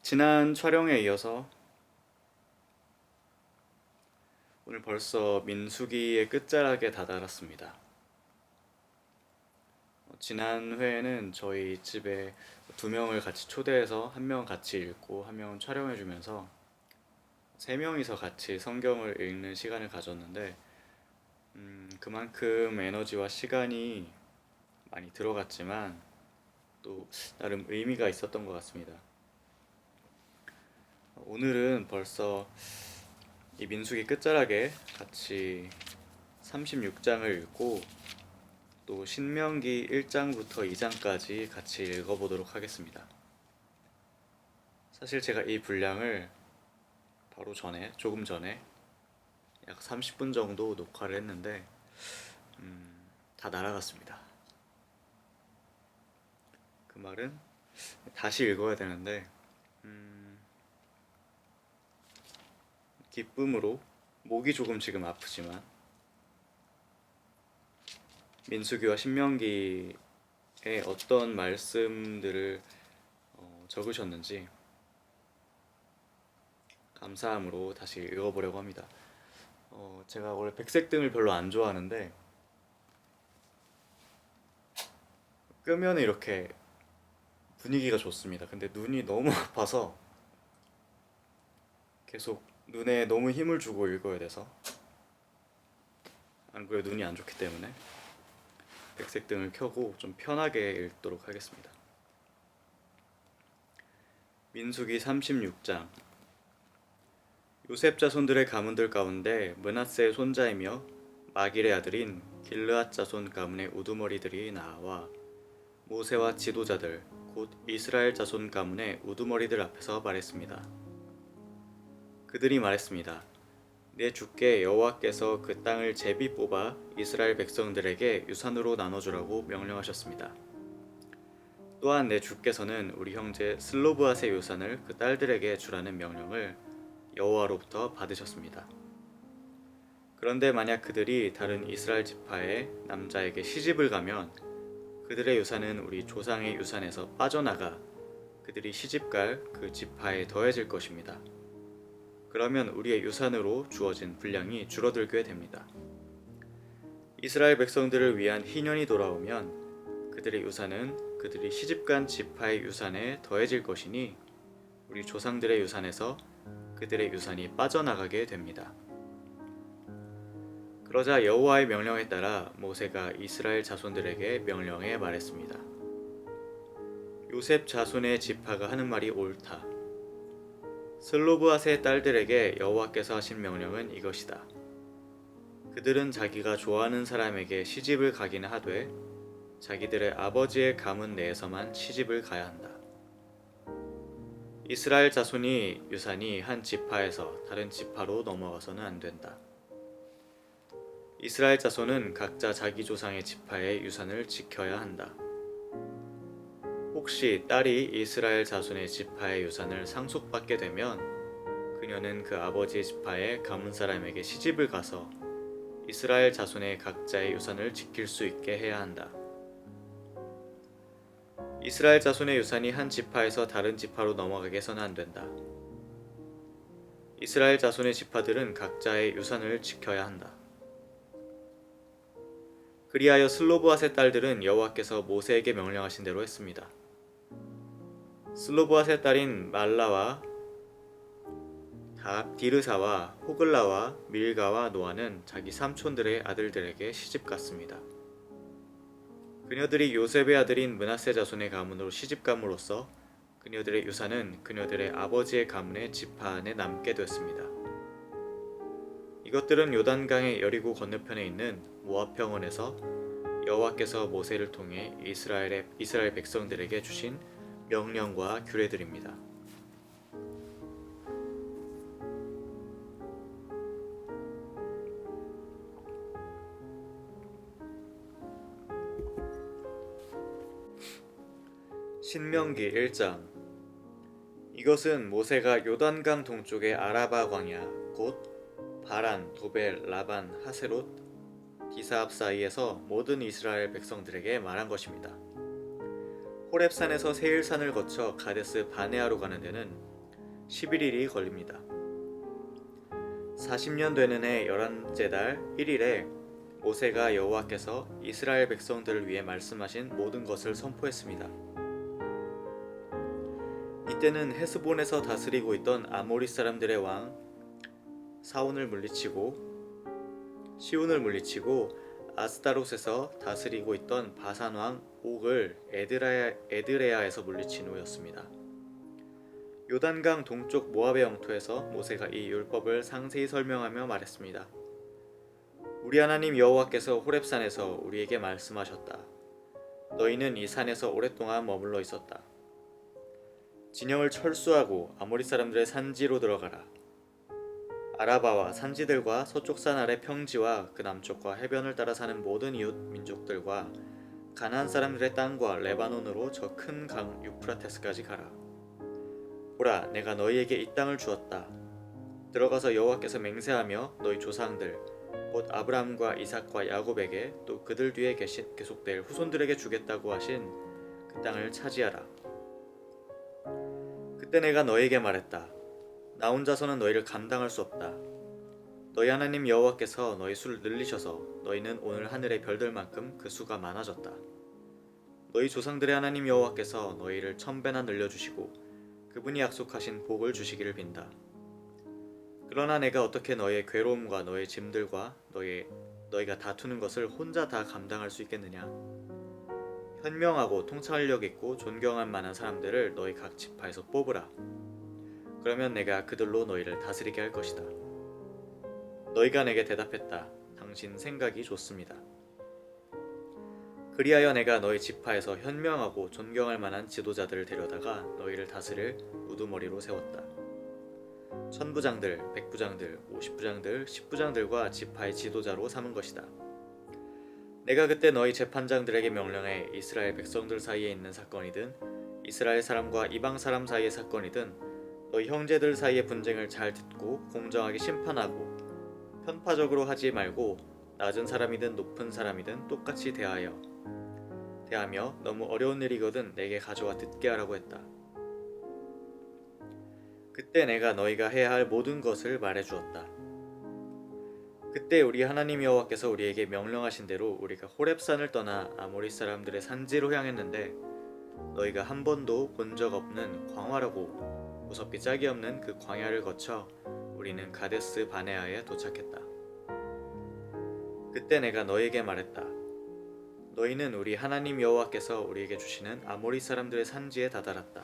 지난 촬영에 이어서 오늘 벌써 민수기의 끝자락에 다다랐습니다. 지난 회에는 저희 집에 두 명을 같이 초대해서 한 명은 같이 읽고 한 명은 촬영해주면서 세 명이서 같이 성경을 읽는 시간을 가졌는데 그만큼 에너지와 시간이 많이 들어갔지만 또 나름 의미가 있었던 것 같습니다. 오늘은 벌써 이 민수기 끝자락에 같이 36장을 읽고 또 신명기 1장부터 2장까지 같이 읽어보도록 하겠습니다. 사실 제가 이 분량을 바로 조금 전에 약 30분 정도 녹화를 했는데 다 날아갔습니다. 그 말은 다시 읽어야 되는데 기쁨으로 목이 조금 지금 아프지만 민수기와 신명기에 어떤 말씀들을 적으셨는지 감사함으로 다시 읽어보려고 합니다. 제가 원래 백색 등을 별로 안 좋아하는데 끄면 이렇게 분위기가 좋습니다. 근데 눈이 너무 아파서 계속 눈에 너무 힘을 주고 읽어야 돼서, 안 그래도 눈이 안 좋기 때문에 백색 등을 켜고 좀 편하게 읽도록 하겠습니다. 민수기 36장. 요셉 자손들의 가문들 가운데 므낫세의 손자이며 마길의 아들인 길르앗 자손 가문의 우두머리들이 나와 모세와 지도자들 곧 이스라엘 자손 가문의 우두머리들 앞에서 말했습니다. 그들이 말했습니다. 내 주께 여호와께서 그 땅을 제비 뽑아 이스라엘 백성들에게 유산으로 나눠주라고 명령하셨습니다. 또한 내 주께서는 우리 형제 슬로브앗의 유산을 그 딸들에게 주라는 명령을 여호와로부터 받으셨습니다. 그런데 만약 그들이 다른 이스라엘 지파의 남자에게 시집을 가면 그들의 유산은 우리 조상의 유산에서 빠져나가 그들이 시집갈 그 지파에 더해질 것입니다. 그러면 우리의 유산으로 주어진 분량이 줄어들게 됩니다. 이스라엘 백성들을 위한 희년이 돌아오면 그들의 유산은 그들이 시집간 지파의 유산에 더해질 것이니 우리 조상들의 유산에서 그들의 유산이 빠져나가게 됩니다. 그러자 여호와의 명령에 따라 모세가 이스라엘 자손들에게 명령해 말했습니다. 요셉 자손의 지파가 하는 말이 옳다. 슬로브앗의 딸들에게 여호와께서 하신 명령은 이것이다. 그들은 자기가 좋아하는 사람에게 시집을 가기는 하되 자기들의 아버지의 가문 내에서만 시집을 가야 한다. 이스라엘 자손이 유산이 한 지파에서 다른 지파로 넘어가서는 안 된다. 이스라엘 자손은 각자 자기 조상의 지파의 유산을 지켜야 한다. 혹시 딸이 이스라엘 자손의 지파의 유산을 상속받게 되면 그녀는 그 아버지의 지파의 가문 사람에게 시집을 가서 이스라엘 자손의 각자의 유산을 지킬 수 있게 해야 한다. 이스라엘 자손의 유산이 한 지파에서 다른 지파로 넘어가게 해서는 안 된다. 이스라엘 자손의 지파들은 각자의 유산을 지켜야 한다. 그리하여 슬로브앗의 딸들은 여호와께서 모세에게 명령하신 대로 했습니다. 슬로브앗의 딸인 말라와 디르사와 호글라와 밀가와 노아는 자기 삼촌들의 아들들에게 시집갔습니다. 그녀들이 요셉의 아들인 므낫세 자손의 가문으로 시집감으로써 그녀들의 유산은 그녀들의 아버지의 가문의 지파 안에 남게 됐습니다. 이것들은 요단강의 여리고 건너편에 있는 모압 평원에서 여호와께서 모세를 통해 이스라엘 백성들에게 주신 명령과 규례들입니다. 신명기 1장. 이것은 모세가 요단강 동쪽의 아라바 광야 곧 바란, 도벨, 라반, 하세롯, 디사압 사이에서 모든 이스라엘 백성들에게 말한 것입니다. 호렙산에서 세일산을 거쳐 가데스 바네아로 가는 데는 11일이 걸립니다. 40년 되는 해 11째 달 1일에 모세가 여호와께서 이스라엘 백성들을 위해 말씀하신 모든 것을 선포했습니다. 이때는 헤스본에서 다스리고 있던 아모리 사람들의 왕 사온을 물리치고 시온을 물리치고 아스타롯에서 다스리고 있던 바산 왕 옥을 에드레아에서 물리친 후였습니다. 요단강 동쪽 모압의 영토에서 모세가 이 율법을 상세히 설명하며 말했습니다. 우리 하나님 여호와께서 호렙산에서 우리에게 말씀하셨다. 너희는 이 산에서 오랫동안 머물러 있었다. 진영을 철수하고 아모리 사람들의 산지로 들어가라. 아라바와 산지들과 서쪽 산 아래 평지와 그 남쪽과 해변을 따라 사는 모든 이웃 민족들과 가나안 사람들의 땅과 레바논으로 저 큰 강 유프라테스까지 가라. 보라, 내가 너희에게 이 땅을 주었다. 들어가서 여호와께서 맹세하며 너희 조상들 곧 아브라함과 이삭과 야곱에게 또 그들 뒤에 계속될 후손들에게 주겠다고 하신 그 땅을 차지하라. 그때 내가 너희에게 말했다. 나 혼자서는 너희를 감당할 수 없다. 너희 하나님 여호와께서 너희 수를 늘리셔서 너희는 오늘 하늘의 별들만큼 그 수가 많아졌다. 너희 조상들의 하나님 여호와께서 너희를 1000배나 늘려주시고 그분이 약속하신 복을 주시기를 빈다. 그러나 내가 어떻게 너희의 괴로움과 너희의 짐들과 너희가 다투는 것을 혼자 다 감당할 수 있겠느냐? 현명하고 통찰력 있고 존경할 만한 사람들을 너희 각 지파에서 뽑으라. 그러면 내가 그들로 너희를 다스리게 할 것이다. 너희가 내게 대답했다. 당신 생각이 좋습니다. 그리하여 내가 너희 지파에서 현명하고 존경할 만한 지도자들을 데려다가 너희를 다스릴 우두머리로 세웠다. 천부장들, 백부장들, 50부장들, 10부장들과 지파의 지도자로 삼은 것이다. 내가 그때 너희 재판장들에게 명령해 이스라엘 백성들 사이에 있는 사건이든 이스라엘 사람과 이방 사람 사이의 사건이든 너희 형제들 사이의 분쟁을 잘 듣고 공정하게 심판하고 편파적으로 하지 말고 낮은 사람이든 높은 사람이든 똑같이 대하며 너무 어려운 일이거든 내게 가져와 듣게 하라고 했다. 그때 내가 너희가 해야 할 모든 것을 말해주었다. 그때 우리 하나님 여호와께서 우리에게 명령하신 대로 우리가 호렙산을 떠나 아모리 사람들의 산지로 향했는데 너희가 한 번도 본 적 없는 광활하고 무섭기 짝이 없는 그 광야를 거쳐 우리는 가데스 바네아에 도착했다. 그때 내가 너희에게 말했다. 너희는 우리 하나님 여호와께서 우리에게 주시는 아모리 사람들의 산지에 다다랐다.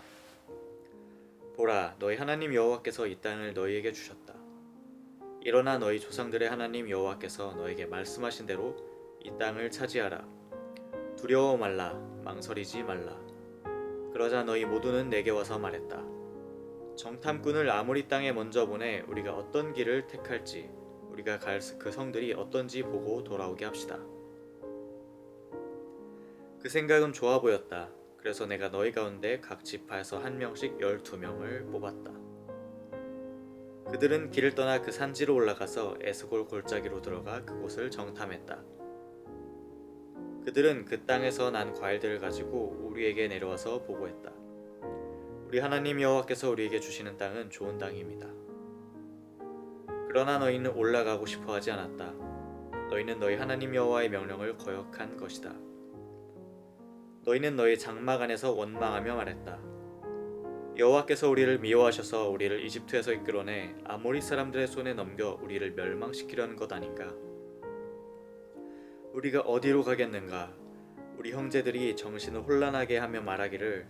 보라, 너희 하나님 여호와께서 이 땅을 너희에게 주셨다. 일어나 너희 조상들의 하나님 여호와께서 너희에게 말씀하신 대로 이 땅을 차지하라. 두려워 말라, 망설이지 말라. 그러자 너희 모두는 내게 와서 말했다. 정탐꾼을 아모리 땅에 먼저 보내 우리가 어떤 길을 택할지 우리가 갈 그 성들이 어떤지 보고 돌아오게 합시다. 그 생각은 좋아 보였다. 그래서 내가 너희 가운데 각 지파에서 한 명씩 12명을 뽑았다. 그들은 길을 떠나 그 산지로 올라가서 에스골 골짜기로 들어가 그곳을 정탐했다. 그들은 그 땅에서 난 과일들을 가지고 우리에게 내려와서 보고했다. 우리 하나님 여호와께서 우리에게 주시는 땅은 좋은 땅입니다. 그러나 너희는 올라가고 싶어 하지 않았다. 너희는 너희 하나님 여호와의 명령을 거역한 것이다. 너희는 너희 장막 안에서 원망하며 말했다. 여호와께서 우리를 미워하셔서 우리를 이집트에서 이끌어내 아모리 사람들의 손에 넘겨 우리를 멸망시키려는 것 아닌가? 우리가 어디로 가겠는가? 우리 형제들이 정신을 혼란하게 하며 말하기를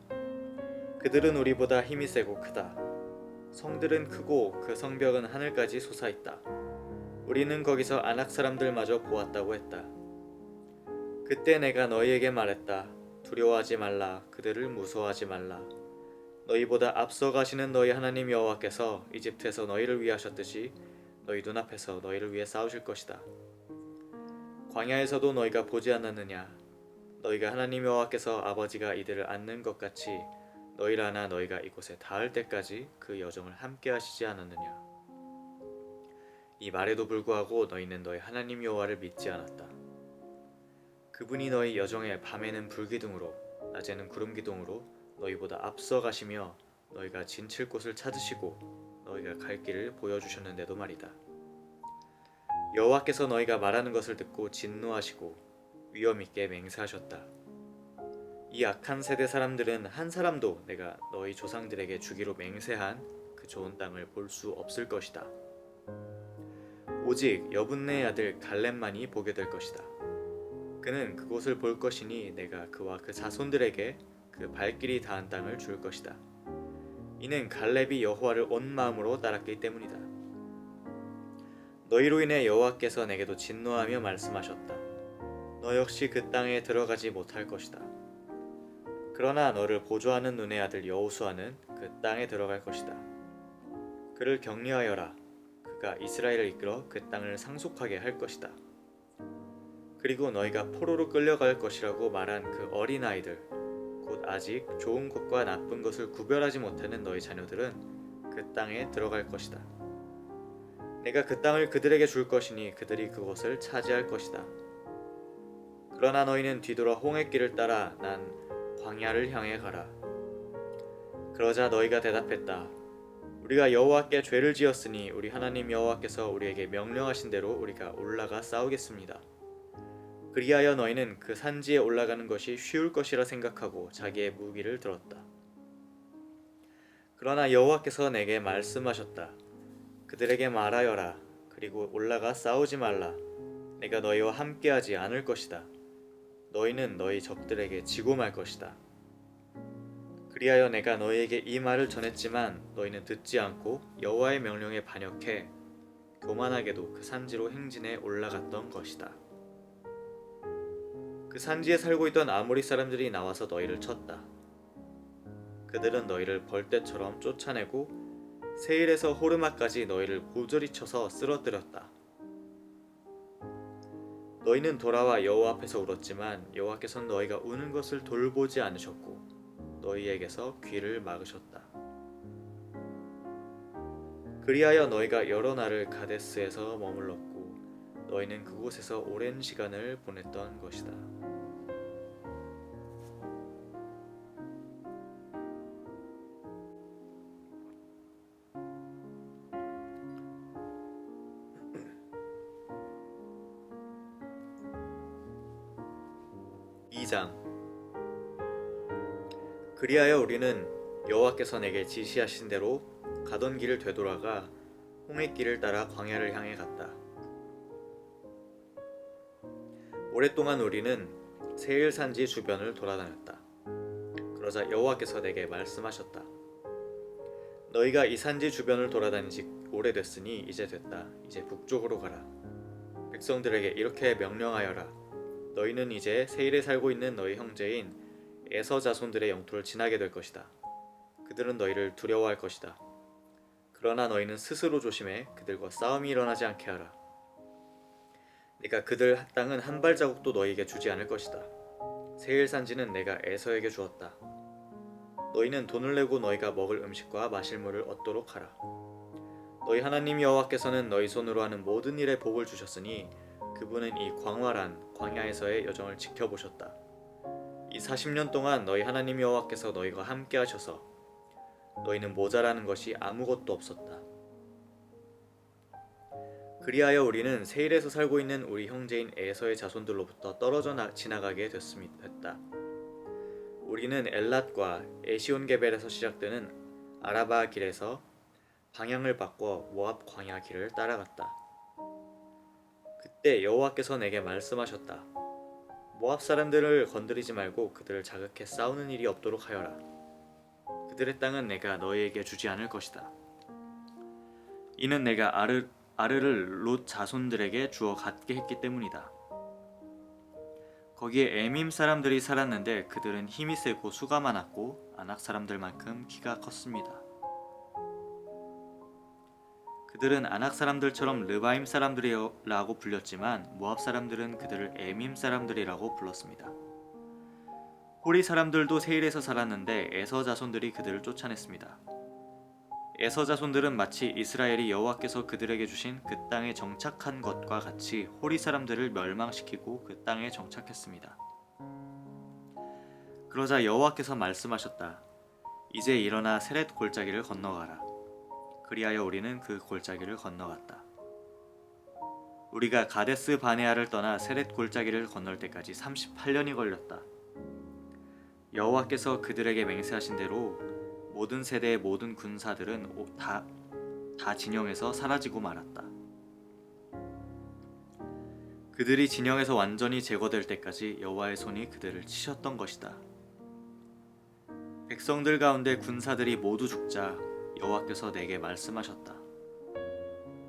그들은 우리보다 힘이 세고 크다. 성들은 크고 그 성벽은 하늘까지 솟아있다. 우리는 거기서 아낙 사람들마저 보았다고 했다. 그때 내가 너희에게 말했다. 두려워하지 말라. 그들을 무서워하지 말라. 너희보다 앞서 가시는 너희 하나님 여호와께서 이집트에서 너희를 위하셨듯이 너희 눈앞에서 너희를 위해 싸우실 것이다. 광야에서도 너희가 보지 않았느냐? 너희가 하나님 여호와께서 아버지가 이들을 안는 것 같이 너희를 안아 너희가 이곳에 닿을 때까지 그 여정을 함께 하시지 않았느냐? 이 말에도 불구하고 너희는 너희 하나님 여호와를 믿지 않았다. 그분이 너희 여정에 밤에는 불기둥으로 낮에는 구름 기둥으로 너희보다 앞서 가시며 너희가 진칠 곳을 찾으시고 너희가 갈 길을 보여주셨는데도 말이다. 여호와께서 너희가 말하는 것을 듣고 진노하시고 위엄 있게 맹세하셨다. 이 악한 세대 사람들은 한 사람도 내가 너희 조상들에게 주기로 맹세한 그 좋은 땅을 볼 수 없을 것이다. 오직 여분네의 아들 갈렙만이 보게 될 것이다. 그는 그곳을 볼 것이니 내가 그와 그 자손들에게 그 발길이 닿은 땅을 줄 것이다. 이는 갈렙이 여호와를 온 마음으로 따랐기 때문이다. 너희로 인해 여호와께서 내게도 진노하며 말씀하셨다. 너 역시 그 땅에 들어가지 못할 것이다. 그러나 너를 보조하는 눈의 아들 여호수아는 그 땅에 들어갈 것이다. 그를 격려하여라. 그가 이스라엘을 이끌어 그 땅을 상속하게 할 것이다. 그리고 너희가 포로로 끌려갈 것이라고 말한 그 어린아이들, 곧 아직 좋은 것과 나쁜 것을 구별하지 못하는 너희 자녀들은 그 땅에 들어갈 것이다. 내가 그 땅을 그들에게 줄 것이니 그들이 그곳을 차지할 것이다. 그러나 너희는 뒤돌아 홍해길을 따라 난 광야를 향해 가라. 그러자 너희가 대답했다. 우리가 여호와께 죄를 지었으니 우리 하나님 여호와께서 우리에게 명령하신 대로 우리가 올라가 싸우겠습니다. 그리하여 너희는 그 산지에 올라가는 것이 쉬울 것이라 생각하고 자기의 무기를 들었다. 그러나 여호와께서 내게 말씀하셨다. 그들에게 말하여라. 그리고 올라가 싸우지 말라. 내가 너희와 함께하지 않을 것이다. 너희는 너희 적들에게 지고 말 것이다. 그리하여 내가 너희에게 이 말을 전했지만 너희는 듣지 않고 여호와의 명령에 반역해 교만하게도 그 산지로 행진해 올라갔던 것이다. 그 산지에 살고 있던 아모리 사람들이 나와서 너희를 쳤다. 그들은 너희를 벌떼처럼 쫓아내고 세일에서 호르마까지 너희를 고저리 쳐서 쓰러뜨렸다. 너희는 돌아와 여호와 앞에서 울었지만 여호와께서는 너희가 우는 것을 돌보지 않으셨고 너희에게서 귀를 막으셨다. 그리하여 너희가 여러 날을 가데스에서 머물렀고 너희는 그곳에서 오랜 시간을 보냈던 것이다. 그리하여 우리는 여호와께서 내게 지시하신 대로 가던 길을 되돌아가 홍해길을 따라 광야를 향해 갔다. 오랫동안 우리는 세일 산지 주변을 돌아다녔다. 그러자 여호와께서 내게 말씀하셨다. 너희가 이 산지 주변을 돌아다닌 지 오래됐으니 이제 됐다. 이제 북쪽으로 가라. 백성들에게 이렇게 명령하여라. 너희는 이제 세일에 살고 있는 너희 형제인 에서 자손들의 영토를 지나게 될 것이다. 그들은 너희를 두려워할 것이다. 그러나 너희는 스스로 조심해 그들과 싸움이 일어나지 않게 하라. 내가 그들 땅은 한 발자국도 너희에게 주지 않을 것이다. 세일 산지는 내가 에서에게 주었다. 너희는 돈을 내고 너희가 먹을 음식과 마실 물을 얻도록 하라. 너희 하나님 여호와께서는 너희 손으로 하는 모든 일에 복을 주셨으니 그분은 이 광활한 광야에서의 여정을 지켜보셨다. 이 40년 동안 너희 하나님 여호와께서 너희와 함께 하셔서 너희는 모자라는 것이 아무것도 없었다. 그리하여 우리는 세일에서 살고 있는 우리 형제인 에서의 자손들로부터 떨어져 지나가게 됐다. 우리는 엘랏과 에시온게벨에서 시작되는 아라바 길에서 방향을 바꿔 모압 광야 길을 따라갔다. 그때 여호와께서 내게 말씀하셨다. 모압 사람들을 건드리지 말고 그들을 자극해 싸우는 일이 없도록 하여라. 그들의 땅은 내가 너희에게 주지 않을 것이다. 이는 내가 아르를 롯 자손들에게 주어 갖게 했기 때문이다. 거기에 에밈 사람들이 살았는데 그들은 힘이 세고 수가 많았고 아낙 사람들만큼 키가 컸습니다. 그들은 아낙 사람들처럼 르바임 사람들이라고 불렸지만 모압 사람들은 그들을 에밈 사람들이라고 불렀습니다. 호리 사람들도 세일에서 살았는데 에서 자손들이 그들을 쫓아냈습니다. 에서 자손들은 마치 이스라엘이 여호와께서 그들에게 주신 그 땅에 정착한 것과 같이 호리 사람들을 멸망시키고 그 땅에 정착했습니다. 그러자 여호와께서 말씀하셨다. 이제 일어나 세렛 골짜기를 건너가라. 그리하여 우리는 그 골짜기를 건너갔다. 우리가 가데스 바네아를 떠나 세렛 골짜기를 건널 때까지 38년이 걸렸다. 여호와께서 그들에게 맹세하신 대로 모든 세대의 모든 군사들은 다 진영에서 사라지고 말았다. 그들이 진영에서 완전히 제거될 때까지 여호와의 손이 그들을 치셨던 것이다. 백성들 가운데 군사들이 모두 죽자 여호와께서 내게 말씀하셨다.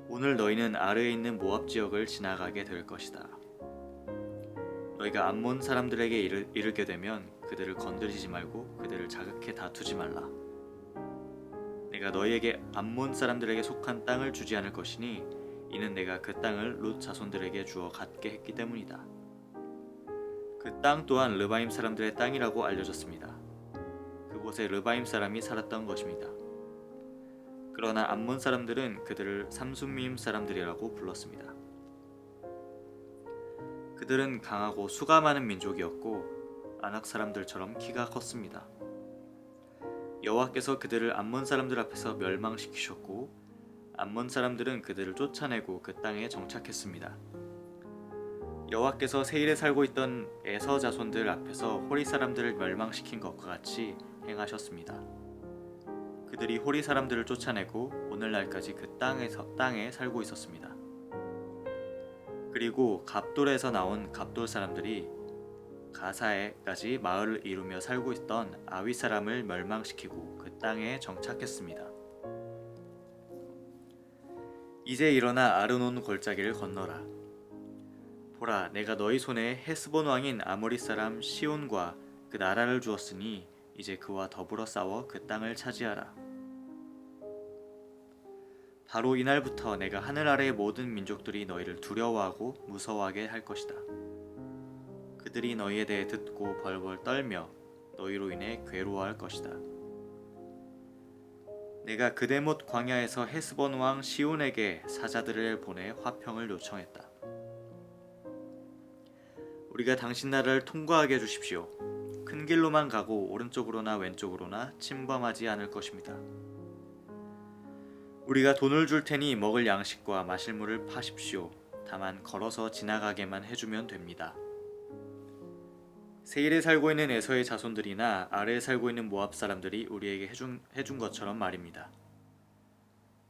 오늘 너희는 아르에 있는 모압 지역을 지나가게 될 것이다. 너희가 암몬 사람들에게 이르게 되면 그들을 건드리지 말고 그들을 자극해 다투지 말라. 내가 너희에게 암몬 사람들에게 속한 땅을 주지 않을 것이니 이는 내가 그 땅을 롯 자손들에게 주어 갖게 했기 때문이다. 그 땅 또한 르바임 사람들의 땅이라고 알려졌습니다. 그곳에 르바임 사람이 살았던 것입니다. 그러나 암몬 사람들은 그들을 삼순미임 사람들이라고 불렀습니다. 그들은 강하고 수가 많은 민족이었고 아낙 사람들처럼 키가 컸습니다. 여호와께서 그들을 암몬 사람들 앞에서 멸망시키셨고 암몬 사람들은 그들을 쫓아내고 그 땅에 정착했습니다. 여호와께서 세일에 살고 있던 에서 자손들 앞에서 호리 사람들을 멸망시킨 것과 같이 행하셨습니다. 그들이 호리 사람들을 쫓아내고 오늘날까지 그 땅에 살고 있었습니다. 그리고 갑돌에서 나온 갑돌 사람들이 가사에까지 마을을 이루며 살고 있던 아위 사람을 멸망시키고 그 땅에 정착했습니다. 이제 일어나 아르논 골짜기를 건너라. 보라, 내가 너희 손에 헤스본 왕인 아모리 사람 시온과 그 나라를 주었으니 이제 그와 더불어 싸워 그 땅을 차지하라. 바로 이날부터 내가 하늘 아래의 모든 민족들이 너희를 두려워하고 무서워하게 할 것이다. 그들이 너희에 대해 듣고 벌벌 떨며 너희로 인해 괴로워할 것이다. 내가 그대못 광야에서 헤스본 왕 시온에게 사자들을 보내 화평을 요청했다. 우리가 당신 나라를 통과하게 해주십시오. 큰 길로만 가고 오른쪽으로나 왼쪽으로나 침범하지 않을 것입니다. 우리가 돈을 줄 테니 먹을 양식과 마실 물을 파십시오. 다만 걸어서 지나가게만 해주면 됩니다. 세일에 살고 있는 에서의 자손들이나 아래에 살고 있는 모압 사람들이 우리에게 해준 것처럼 말입니다.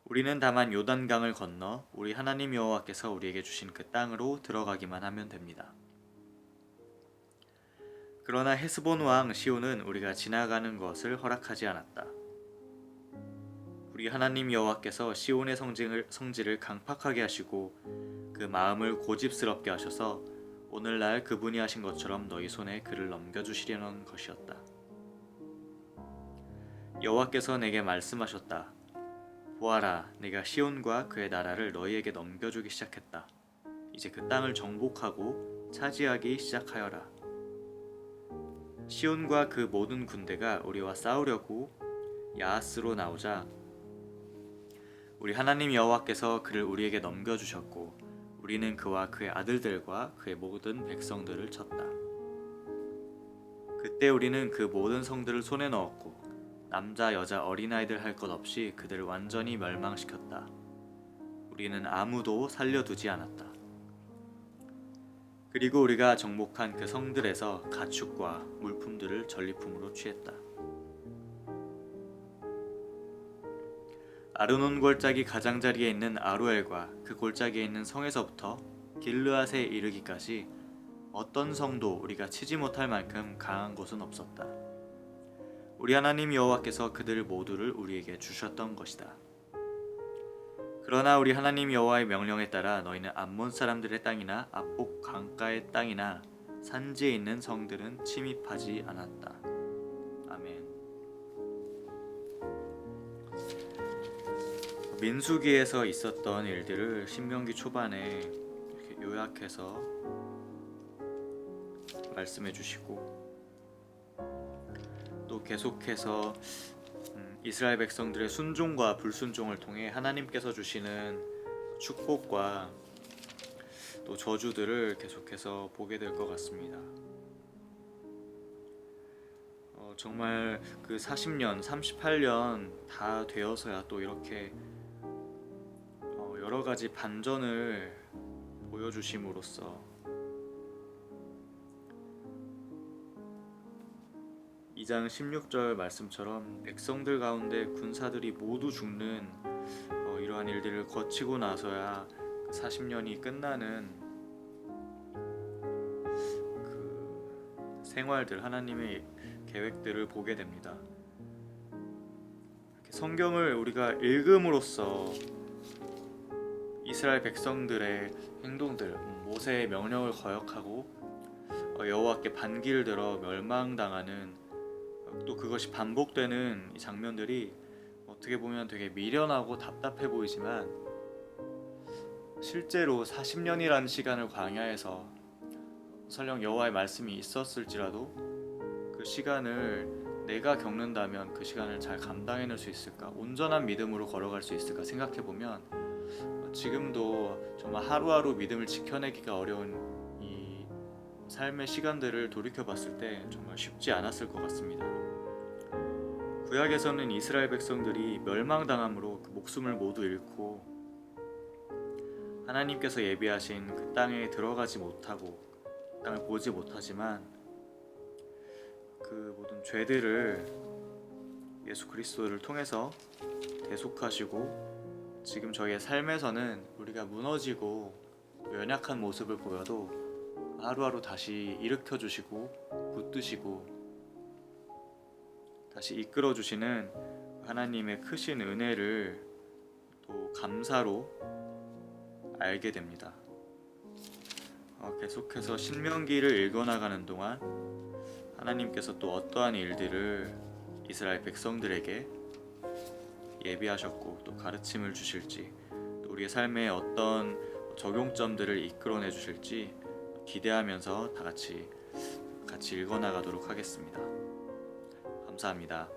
우리는 다만 요단강을 건너 우리 하나님 여호와께서 우리에게 주신 그 땅으로 들어가기만 하면 됩니다. 그러나 헤스본 왕 시온은 우리가 지나가는 것을 허락하지 않았다. 우리 하나님 여호와께서 시온의 성질을 강팍하게 하시고 그 마음을 고집스럽게 하셔서 오늘날 그분이 하신 것처럼 너희 손에 그를 넘겨주시려는 것이었다. 여호와께서 내게 말씀하셨다. 보아라, 내가 시온과 그의 나라를 너희에게 넘겨주기 시작했다. 이제 그 땅을 정복하고 차지하기 시작하여라. 시온과 그 모든 군대가 우리와 싸우려고 야하스로 나오자 우리 하나님 여호와께서 그를 우리에게 넘겨주셨고 우리는 그와 그의 아들들과 그의 모든 백성들을 쳤다. 그때 우리는 그 모든 성들을 손에 넣었고 남자 여자 어린아이들 할 것 없이 그들을 완전히 멸망시켰다. 우리는 아무도 살려두지 않았다. 그리고 우리가 정복한 그 성들에서 가축과 물품들을 전리품으로 취했다. 아르논 골짜기 가장자리에 있는 아루엘과 그 골짜기에 있는 성에서부터 길르앗에 이르기까지 어떤 성도 우리가 치지 못할 만큼 강한 곳은 없었다. 우리 하나님 여호와께서 그들 모두를 우리에게 주셨던 것이다. 그러나 우리 하나님 여호와의 명령에 따라 너희는 암몬 사람들의 땅이나 압복 강가의 땅이나 산지에 있는 성들은 침입하지 않았다. 아멘. 민수기에서 있었던 일들을 신명기 초반에 이렇게 요약해서 말씀해 주시고 또 계속해서 이스라엘 백성들의 순종과 불순종을 통해 하나님께서 주시는 축복과 또 저주들을 계속해서 보게 될 것 같습니다. 정말 그 40년, 38년 다 되어서야 또 이렇게 여러 가지 반전을 보여주심으로써 2장 16절 말씀처럼 백성들 가운데 군사들이 모두 죽는 이러한 일들을 거치고 나서야 그 40년이 끝나는 그 생활들, 하나님의 계획들을 보게 됩니다. 이렇게 성경을 우리가 읽음으로써 이스라엘 백성들의 행동들, 모세의 명령을 거역하고 여호와께 반기를 들어 멸망당하는, 또 그것이 반복되는 이 장면들이 어떻게 보면 되게 미련하고 답답해 보이지만, 실제로 40년이라는 시간을 광야에서 설령 여호와의 말씀이 있었을지라도 그 시간을 내가 겪는다면 그 시간을 잘 감당해낼 수 있을까, 온전한 믿음으로 걸어갈 수 있을까 생각해보면 지금도 정말 하루하루 믿음을 지켜내기가 어려운 이 삶의 시간들을 돌이켜봤을 때 정말 쉽지 않았을 것 같습니다. 구약에서는 이스라엘 백성들이 멸망당함으로 그 목숨을 모두 잃고 하나님께서 예비하신 그 땅에 들어가지 못하고 땅을 보지 못하지만, 그 모든 죄들을 예수 그리스도를 통해서 대속하시고 지금 저희의 삶에서는 우리가 무너지고 연약한 모습을 보여도 하루하루 다시 일으켜 주시고 붙드시고 다시 이끌어 주시는 하나님의 크신 은혜를 또 감사로 알게 됩니다. 계속해서 신명기를 읽어나가는 동안 하나님께서 또 어떠한 일들을 이스라엘 백성들에게 예비하셨고 또 가르침을 주실지, 또 우리의 삶에 어떤 적용점들을 이끌어내 주실지 기대하면서 다 같이 읽어나가도록 하겠습니다. 감사합니다.